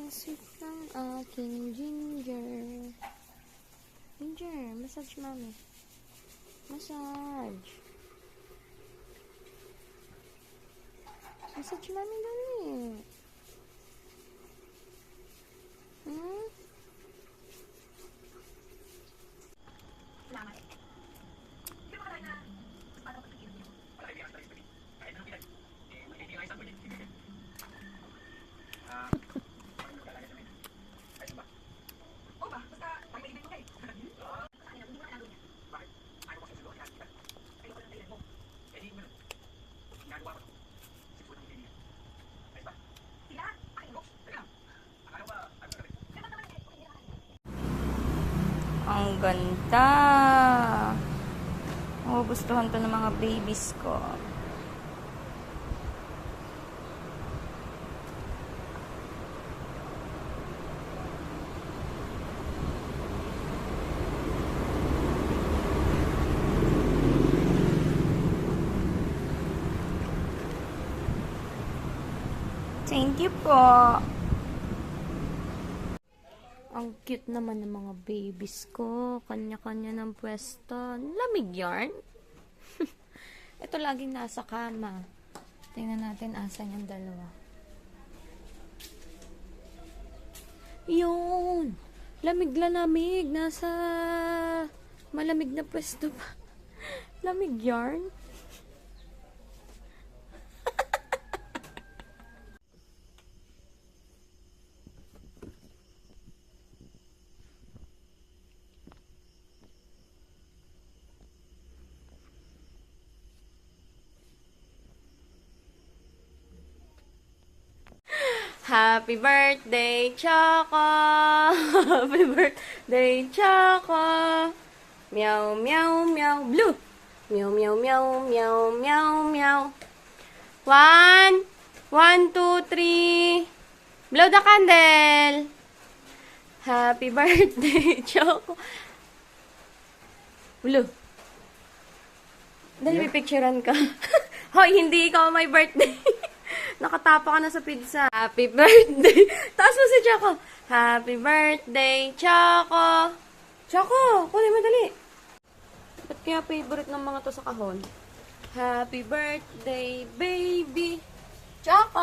Sweet ng aking ginger. Ginger, massage mami. Massage. Massage mami dali. Hmm? Ang ganda. Magugustuhan to ng mga babies ko. Thank you po. Ang cute naman ng mga babies ko. Kanya-kanya ng pwesto. Lamig yarn. Ito laging nasa kama. Tingnan natin asan yung dalawa. Yun. Lamig na lamig. Nasa malamig na pwesto pa. Lamig yarn. Happy birthday, Choco! Happy birthday, Choco! Meow, meow, meow. Blue! Meow, meow, meow, meow, meow, meow. 1, 1, 2, 3. Blow the candle! Happy birthday, Choco! Blue! Dahil may picturean ka. Hoy, hindi ikaw may birthday. Nakatapa ka na sa pizza. Happy birthday! Taas mo si Choco. Happy birthday, Choco! Choco, kunin mo dali. Ba't kaya favorite ng mga to sa kahon? Happy birthday, baby! Choco!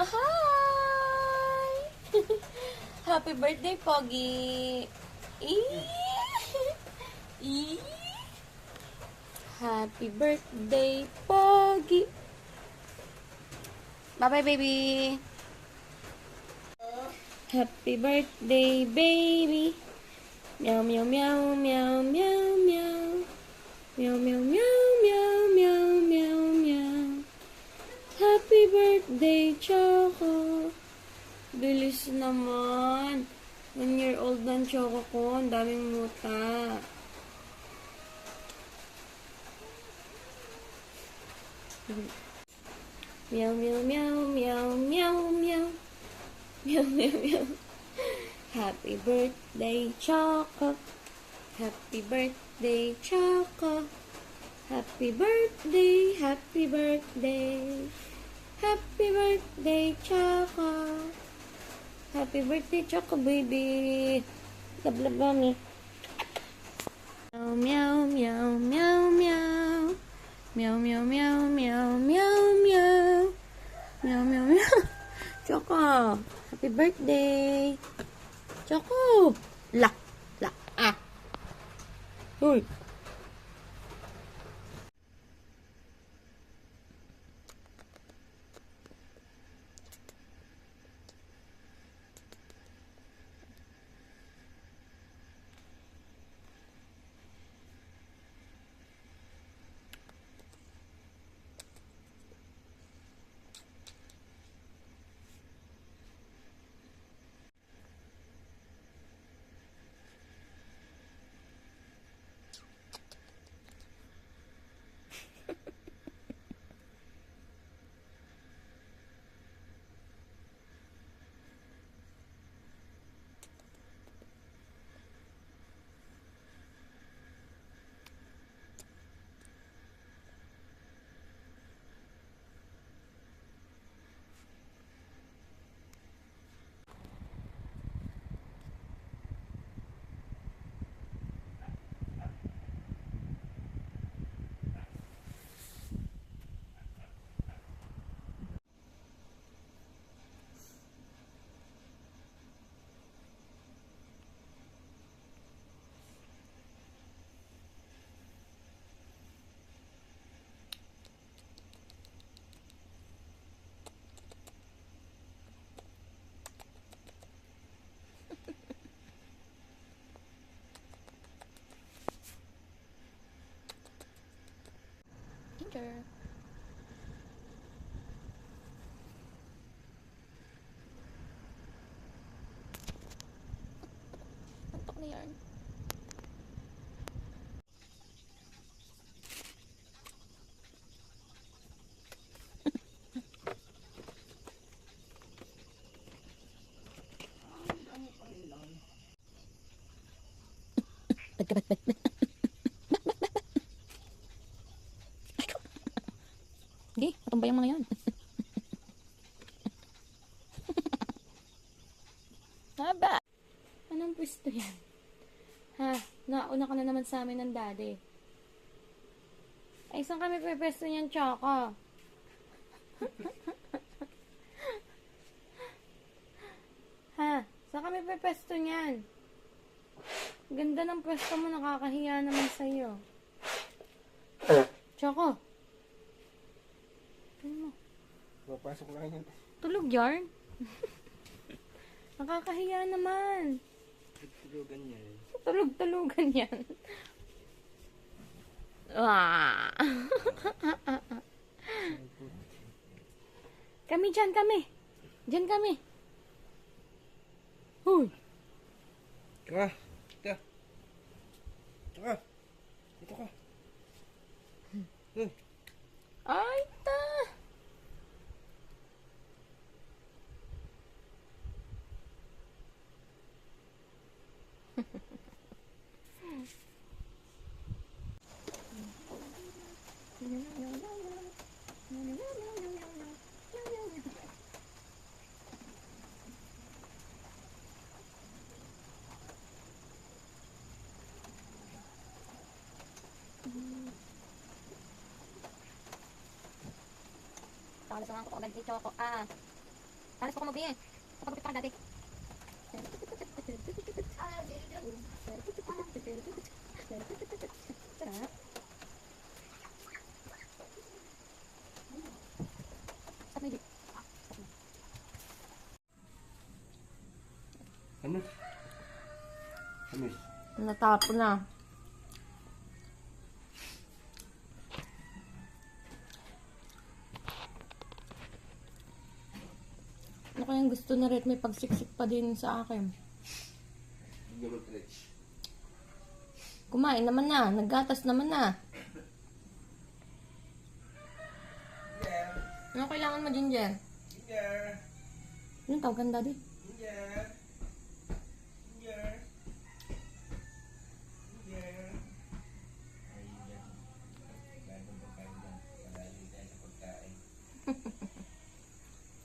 Hi! Happy birthday, Pogi! Happy birthday, Pogi! Bye-bye, baby! Happy birthday, baby! Meow, meow, meow, meow, meow, meow. Meow, meow, meow, meow, meow, meow, meow. Happy birthday, Choco! Bilis naman. 1-year-old ng Choco ko. Ang daming muta. Meow, meow, meow, meow, meow, meow. Meow, meow, meow. Happy birthday, Choco. Happy birthday, Choco. Happy birthday, happy birthday. Happy birthday, Choco. Happy birthday, Choco, baby. Love, love, mommy. Meow, meow, meow, meow. Meow, meow, meow, meow, meow, meow. Meow, meow, meow. Choco, happy birthday. Choco. Lak, lak, ah. Uy. Ginger. Antok na yan. Bat. Hindi, katumbay ang mga yan. Haba. Anong pwesto yan? Ha? Nauna ka na naman sa amin ng daddy. Ay, saan kami pwesto niyan, Choco? Ha? Saan kami pwesto niyan? Ganda ng pwesto mo, nakakahiya naman sa'yo. Choco. Ano? Papasok lang yan. Tulog yarn? Nakakahiya naman. Tulugan niya eh. Tulog-tulugan yan. Wah. Kami dyan, kami. Dyan kami. Huy. Tara. Tara. Dito ka. Ay, ta. Talas lang ako agad si Choco. Talas ko kumabing. Kapagupit pa dati. Sarap. Sarap na yun. Ano? Amis. Natapo na. Ano kayang gusto na rin? May pagsiksik pa din sa akin. Kumain naman na. Naggatas naman na. Ano kailangan mo, Ginger? Ginger. Anong tawagan, Daddy? Ginger. Ginger. Ginger.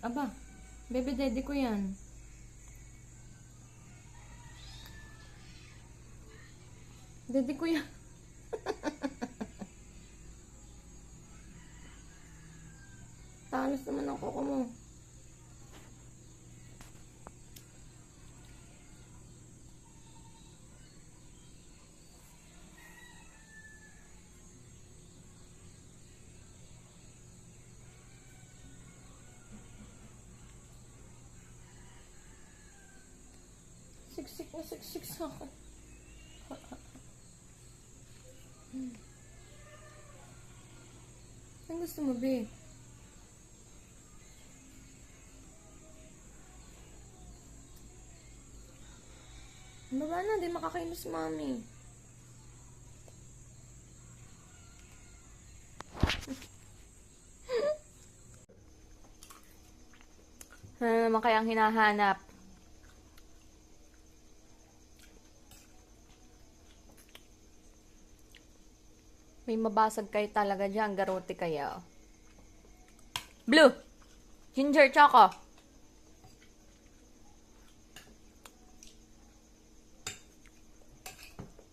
Aba, baby daddy ko yan. Daddy ko yan. Talos naman ang kuko mo. Siksik sa akin. Ang gusto mo, be? Baba na, di makakainis si mami. Ano naman kayang hinahanap? May mabasag kayo talaga dyan. Garote kayo. Blue! Ginger Choco!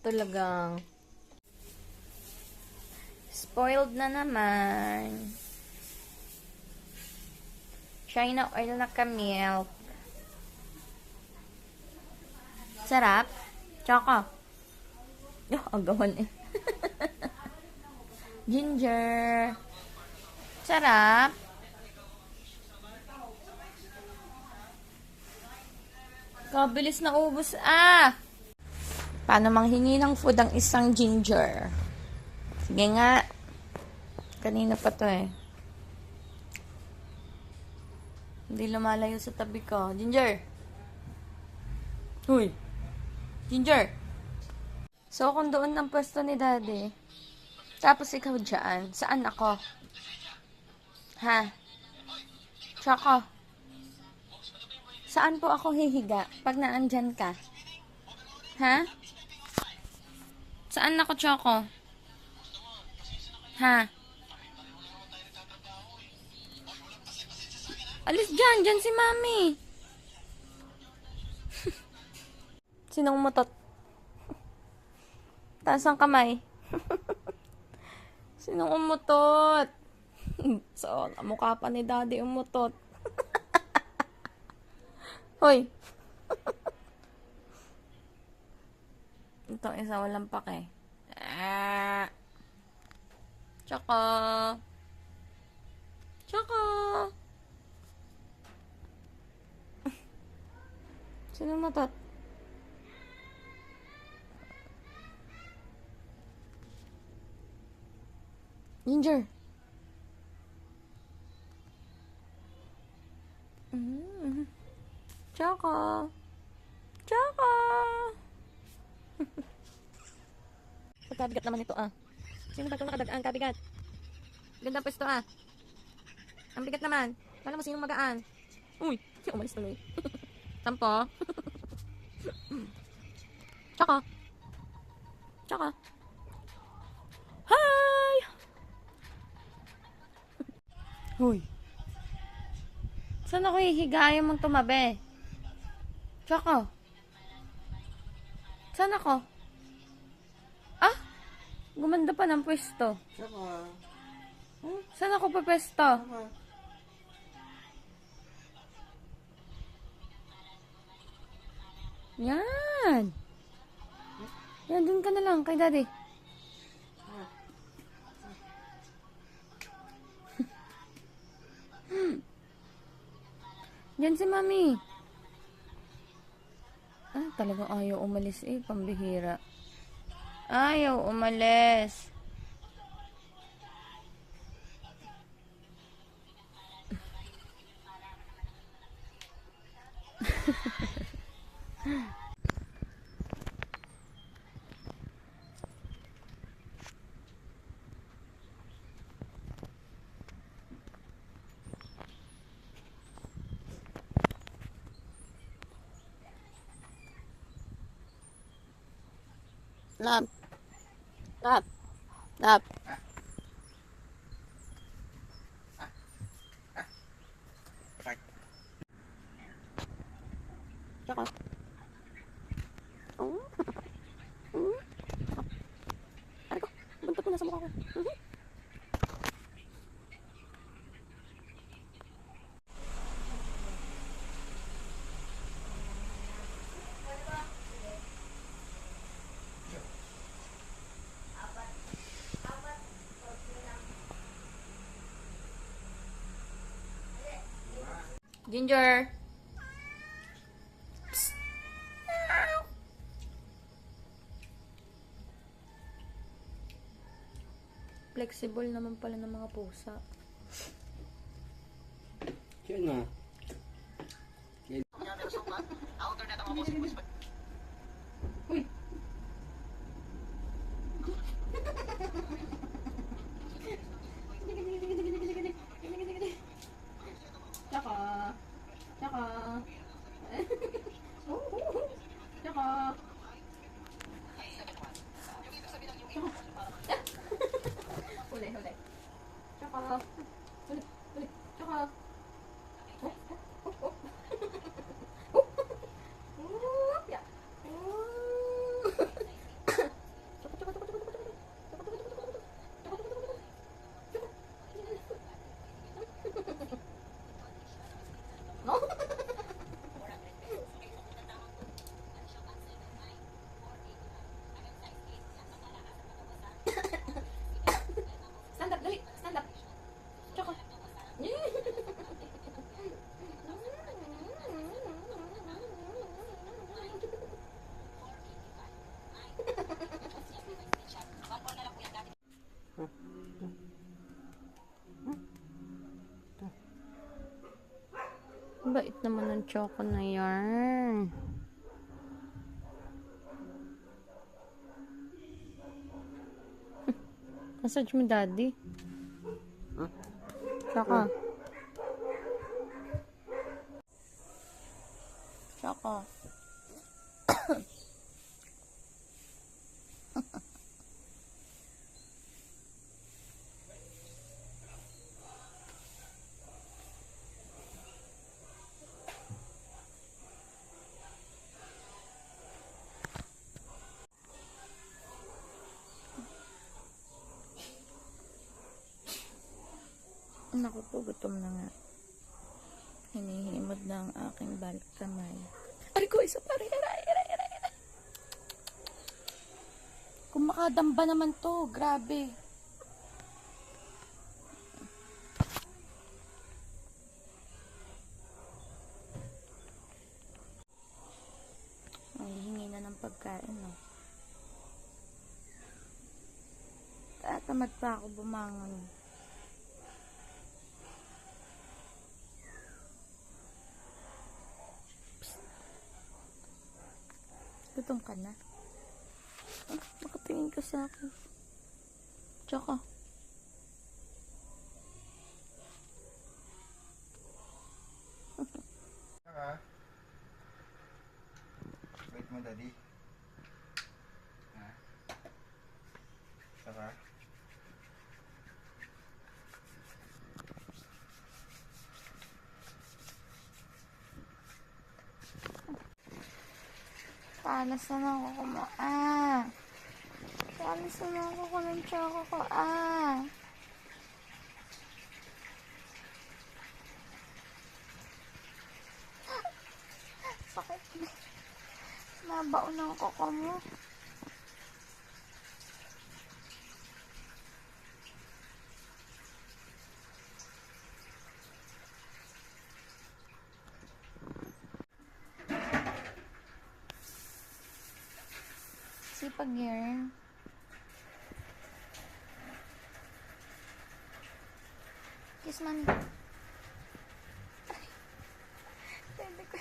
Talagang spoiled na naman. China oil na ka-milk. Sarap. Choco. Agawan eh. Ginger. Sarap. Kabilis na ubos. Paano manghingi ng food ang isang ginger? Sige nga. Kanina pa to eh. Hindi lumalayo sa tabi ko. Ginger! Uy! Ginger! So, kung doon ang pwesto ni Daddy, tapos ikaw dyan, saan ako? Ha? Choco? Saan po ako hihiga pag naandyan ka? Ha? Saan ako, Choco? Ha? Alis dyan! Dyan si Mami! Sinong mutot? Taas ang kamay. Sinong umutot? So, mukha pa ni Daddy umutot. Hoy! Itong isa walang pake. Ah! Choco! Choco! Sinong mutot? Ginger. Choco. Choco. Pagkabigat naman ito ah. Sino ba itong nakadagaan? Kabigat. Ganda pwesto ah. Ang bigat naman. Kala mo sinong magaan. Uy, umalis tuloy. Tampo. Choco. Choco. Hi! Hoy. Saan ako hihiga? Ayaw mong tumabi. Choco. Saan ako? Ah? Gumanda pa ng pwesto. Tsaka. Saan ako pwesto? Tsaka. Yan. Yan, dun ka na lang kay Daddy. Diyan si Mami. Ah, talagang ayaw umalis eh. Pambihira. Ayaw umalis. Lap. Lap. Lap. Tsaka. Oh. Ay ko. Buntot ko na sa mukha ko. Ginger. Psst. Flexible naman pala ng mga pusa. Yan na. Uy. Tsaka. Tsaka. Tsaka. Huli, huli. Tsaka. Huli, huli. Tsaka. Oh, oh, oh, oh. Oh. naman ng choco na yan. Massage mo, daddy. Huh? Choco. Choco. Naku po, gutom na nga. Hinihimod na ang aking balik kamay. Ari ko, isa pa rin. Aray. Kung makadamba naman to, grabe. Ay, hingi na ng pagkain, no? Tatamad pa ako bumangon. Gutom ka na? Ah, nakatingin ka sa akin. Tsaka. Wait mo, daddy. Ha? Saka? Panas naman ako Panas naman ako ng choco ko, Sakit na. Nabaon ang koko mo. Sipag yarn. Kiss man. Pwede ko.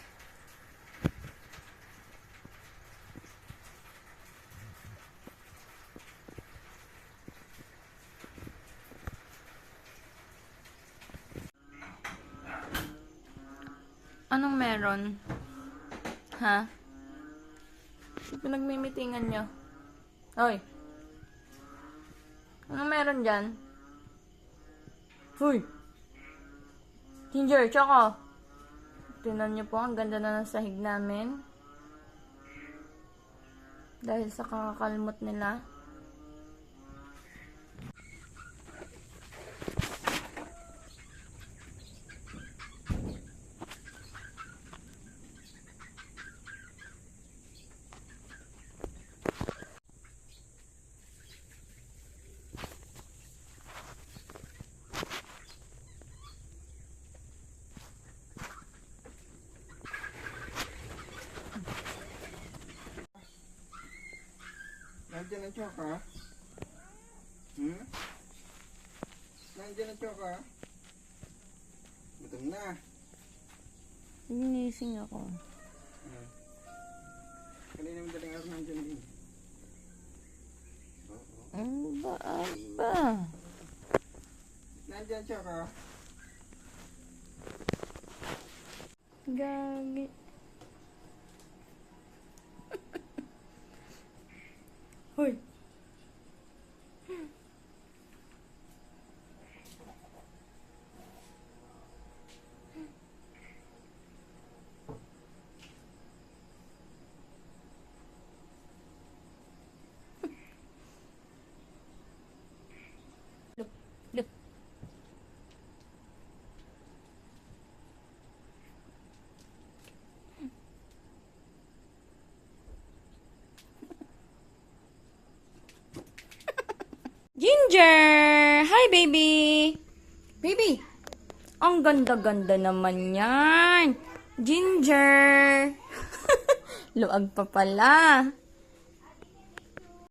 Anong meron? Ha? Pinagmimitingan nyo. Hoy. Anong meron dyan? Hoy. Ginger, Choco. Tingnan nyo po, ang ganda na ng sahig namin. Dahil sa kakakalmot nila. Nandiyan ang choka? Nandiyan ang choka? Gutom na. Ginising ako. Kanina mo daling araw nandiyan din. Aba. Nandiyan ang choka? Gagi. Hoy. Look. Ginger! Hi, baby! Baby! Ang ganda-ganda naman yan! Ginger! Luag pa pala.